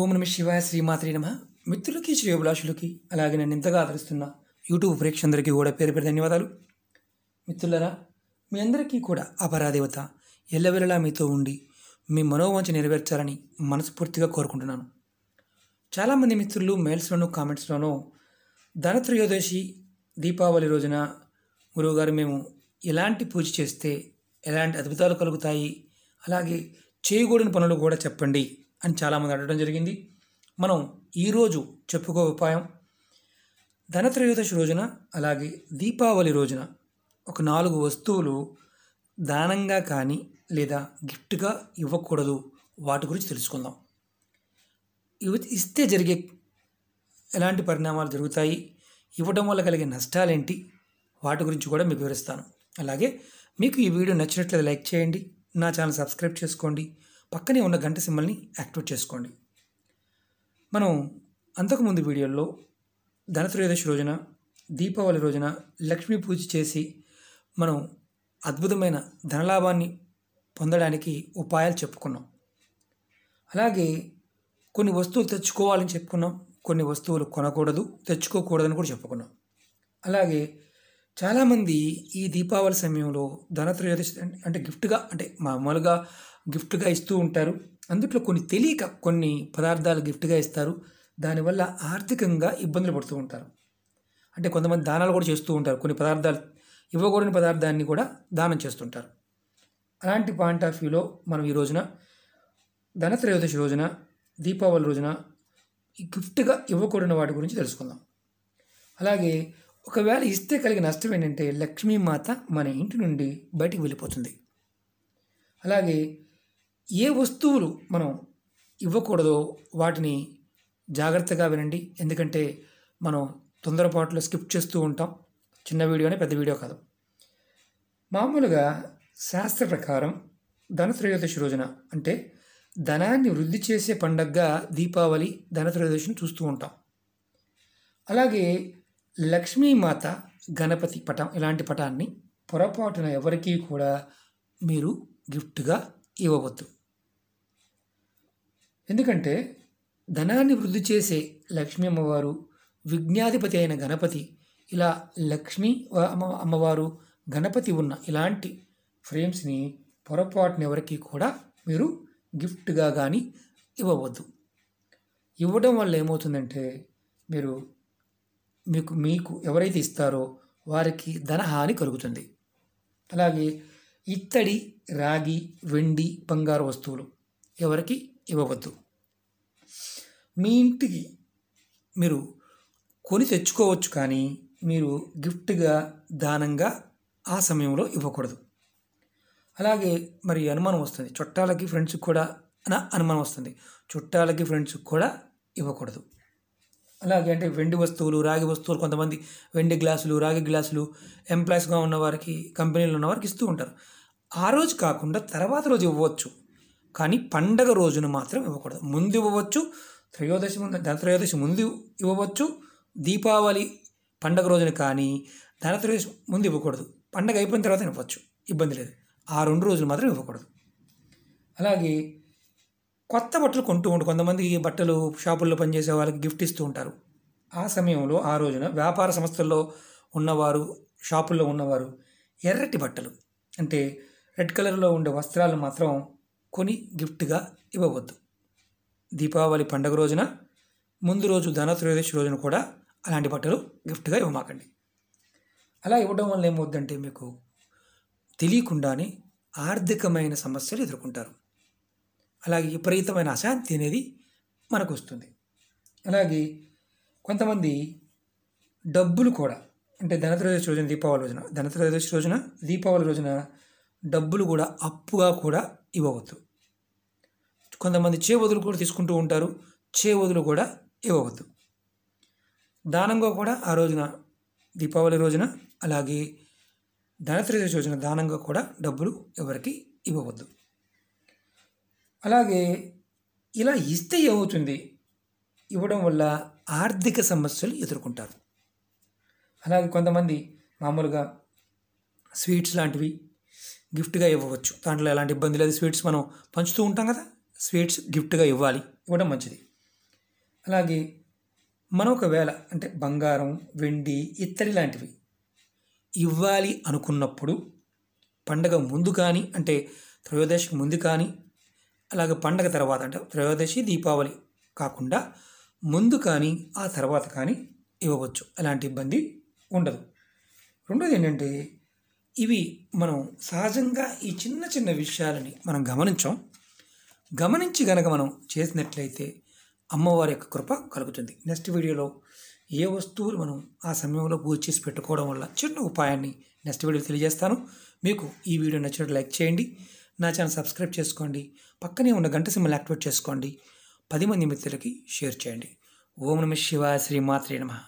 ఓం నమ శివాయ శ్రీమాత్రే నమ. మిత్రులకి శ్రేయోభిలాషులకి అలాగే నన్ను ఇంతగా ఆదరిస్తున్న యూట్యూబ్ ప్రేక్షకులందరికీ కూడా పేరు పేరు ధన్యవాదాలు. మిత్రులరా, మీ అందరికీ కూడా ఆ పరాదేవత ఎల్లవెల్లలా మీతో ఉండి మీ మనోవాంఛ నెరవేర్చాలని మనస్ఫూర్తిగా కోరుకుంటున్నాను. చాలామంది మిత్రులు మెయిల్స్లోనూ కామెంట్స్లోనూ ధనత్రయోదశి దీపావళి రోజున గురువుగారు మేము ఎలాంటి పూజ చేస్తే ఎలాంటి అద్భుతాలు కలుగుతాయి, అలాగే చేయకూడని పనులు కూడా చెప్పండి అని చాలామంది అడగడం జరిగింది. మనం ఈరోజు చెప్పుకో ఉపాయం, ధనత్రయోదశి రోజున అలాగే దీపావళి రోజున ఒక 4 వస్తువులు దానంగా కానీ లేదా గిఫ్ట్గా ఇవ్వకూడదు. వాటి గురించి తెలుసుకుందాం. ఇవి ఇస్తే జరిగే ఎలాంటి పరిణామాలు జరుగుతాయి, ఇవ్వడం వల్ల కలిగే నష్టాలేంటి, వాటి గురించి కూడా మీకు వివరిస్తాను. అలాగే మీకు ఈ వీడియో నచ్చినట్లయితే లైక్ చేయండి, నా ఛానల్ సబ్స్క్రైబ్ చేసుకోండి, పక్కనే ఉన్న గంట సింబల్ని యాక్టివేట్ చేసుకోండి. మనం అంతకుముందు వీడియోలో ధనత్రయోదశి రోజున దీపావళి రోజున లక్ష్మీ పూజ చేసి మనం అద్భుతమైన ధనలాభాన్ని పొందడానికి ఉపాయాలు చెప్పుకున్నాం. అలాగే కొన్ని వస్తువులు తెచ్చుకోవాలని చెప్పుకున్నాం, కొన్ని వస్తువులు కొనకూడదు, తెచ్చుకోకూడదని కూడా చెప్పుకున్నాం. అలాగే చాలామంది ఈ దీపావళి సమయంలో ధనత్రయోదశి అంటే గిఫ్ట్గా, అంటే మామూలుగా గిఫ్ట్గా ఇస్తూ ఉంటారు. అందుట్లో కొన్ని తెలియక కొన్ని పదార్థాలు గిఫ్ట్గా ఇస్తారు. దానివల్ల ఆర్థికంగా ఇబ్బందులు పడుతూ ఉంటారు. అంటే కొంతమంది దానాలు కూడా చేస్తూ ఉంటారు. కొన్ని పదార్థాలు ఇవ్వకూడని పదార్థాన్ని కూడా దానం చేస్తుంటారు. అలాంటి పాయింట్ ఆఫ్ వ్యూలో మనం ఈ రోజున ధనత్రయోదశి రోజున దీపావళి రోజున ఈ గిఫ్ట్గా ఇవ్వకూడని వాటి గురించి తెలుసుకుందాం. అలాగే ఒకవేళ ఇస్తే కలిగే నష్టం ఏంటంటే లక్ష్మీమాత మన ఇంటి నుండి బయటికి వెళ్ళిపోతుంది. అలాగే ఏ వస్తువులు మనం ఇవ్వకూడదో వాటిని జాగ్రత్తగా వినండి. ఎందుకంటే మనం తొందరపాటులో స్కిప్ చేస్తూ ఉంటాం. చిన్న వీడియోనే, పెద్ద వీడియో కాదు. మామూలుగా శాస్త్ర ప్రకారం ధనత్రయోదశి రోజున అంటే ధనాన్ని వృద్ధి చేసే పండగగా దీపావళి ధనత్రయోదశిని చూస్తూ ఉంటాం. అలాగే లక్ష్మీమాత, గణపతి పటం, ఇలాంటి పటాన్ని పొరపాటున ఎవరికీ కూడా మీరు గిఫ్ట్గా ఇవ్వవద్దు. ఎందుకంటే ధనాన్ని వృద్ధి చేసే లక్ష్మీ అమ్మవారు, విఘ్నాధిపతి అయిన గణపతి, ఇలా లక్ష్మీ అమ్మవారు, గణపతి ఉన్న ఇలాంటి ఫ్రేమ్స్ని పొరపాటున ఎవరికి కూడా మీరు గిఫ్ట్గా కానీ ఇవ్వవద్దు. ఇవ్వడం వల్ల ఏమవుతుందంటే మీకు ఎవరైతే ఇస్తారో వారికి ధనహాని కలుగుతుంది. అలాగే ఇత్తడి, రాగి, వెండి, బంగారు వస్తువులు ఎవరికి ఇవ్వవద్దు. మీ ఇంటికి మీరు కొని తెచ్చుకోవచ్చు, కానీ మీరు గిఫ్ట్గా, దానంగా ఆ సమయంలో ఇవ్వకూడదు. అలాగే మరి అనుమానం వస్తుంది, చుట్టాలకి ఫ్రెండ్స్కి కూడా అనుమానం వస్తుంది, చుట్టాలకి ఫ్రెండ్స్కి కూడా ఇవ్వకూడదు. అలాగే అంటే వెండి వస్తువులు, రాగి వస్తువులు, కొంతమంది వెండి గ్లాసులు, రాగి గ్లాసులు ఎంప్లాయీస్గా ఉన్న వారికి, కంపెనీలో ఉన్న వారికి ఇస్తూ ఉంటారు. ఆ రోజు కాకుండా తర్వాత రోజు ఇవ్వవచ్చు, కానీ పండగ రోజున మాత్రం ఇవ్వకూడదు. ముందు ఇవ్వవచ్చు, ధనత్రయోదశి ముందు ఇవ్వవచ్చు, దీపావళి పండగ రోజున, కానీ ధనత్రయోదశి ముందు ఇవ్వకూడదు. పండగ అయిపోయిన తర్వాత ఇవ్వచ్చు, ఇబ్బంది లేదు. ఆ 2 రోజులు మాత్రం ఇవ్వకూడదు. అలాగే కొత్త బట్టలు కొంటూ ఉంటారు. కొంతమంది బట్టలు షాపుల్లో పనిచేసే వాళ్ళకి గిఫ్ట్ ఇస్తూ ఉంటారు. ఆ సమయంలో ఆ రోజున వ్యాపార సంస్థల్లో ఉన్నవారు, షాపుల్లో ఉన్నవారు ఎర్రటి బట్టలు అంటే రెడ్ కలర్లో ఉండే వస్త్రాలను మాత్రం కొని గిఫ్ట్గా ఇవ్వవద్దు. దీపావళి పండుగ రోజున, ముందు రోజు ధనత్రయోదశి రోజున కూడా అలాంటి బట్టలు గిఫ్ట్గా ఇవ్వమాకండి. అలా ఇవ్వడం వల్ల ఏమవుద్దంటే మీకు తెలియకుండానే ఆర్థికమైన సమస్యలు ఎదుర్కొంటారు. అలాగే విపరీతమైన అశాంతి అనేది మనకు వస్తుంది. అలాగే కొంతమంది డబ్బులు కూడా, అంటే ధనత్రయోదశి రోజున, దీపావళి రోజున డబ్బులు కూడా అప్పుగా కూడా ఇవ్వవద్దు. కొంతమంది చేవదులు కూడా తీసుకుంటూ ఉంటారు, చేవదులు కూడా ఇవ్వవద్దు. దానంగా కూడా ఆ రోజున, దీపావళి రోజున అలాగే ధనత్రయోదశి రోజున దానంగా కూడా డబ్బులు ఎవరికి ఇవ్వవద్దు. అలాగే ఇలా ఇస్తే ఏమవుతుంది, ఇవ్వడం వల్ల ఆర్థిక సమస్యలు ఎదుర్కొంటారు. అలాగే కొంతమంది మామూలుగా స్వీట్స్ లాంటివి గిఫ్ట్గా ఇవ్వవచ్చు, దాంట్లో ఎలాంటి ఇబ్బంది లేదు. స్వీట్స్ మనం పంచుతూ ఉంటాం కదా, స్వీట్స్ గిఫ్ట్గా ఇవ్వాలి, ఇవ్వడం మంచిది. అలాగే మనం ఒకవేళ అంటే బంగారం, వెండి, ఇత్తడి లాంటివి ఇవ్వాలి అనుకున్నప్పుడు పండగ ముందు కానీ అంటే త్రయోదశికి ముందు కానీ అలాగే పండగ తర్వాత అంటే త్రయోదశి, దీపావళి కాకుండా ముందు కానీ ఆ తర్వాత కానీ ఇవ్వవచ్చు. ఎలాంటి ఇబ్బంది ఉండదు. రెండోది ఏంటంటే ఇవి మనం సహజంగా ఈ చిన్న చిన్న విషయాలని మనం గమనించి గనక మనం చేసినట్లయితే అమ్మవారి యొక్క కృప కలుగుతుంది. నెక్స్ట్ వీడియోలో ఏ వస్తువులు మనం ఆ సమయంలో పూజ చేసి పెట్టుకోవడం వల్ల చిన్న ఉపాయాన్ని నెక్స్ట్ వీడియో తెలియజేస్తాను. మీకు ఈ వీడియో నచ్చినట్టు లైక్ చేయండి, నా ఛానల్ సబ్స్క్రైబ్ చేసుకోండి, పక్కనే ఉన్న గంట సింబల్ యాక్టివేట్ చేసుకోండి, 10 మంది మిత్రులకి షేర్ చేయండి. ఓం నమః శివాయ, శ్రీమాత్రే నమః.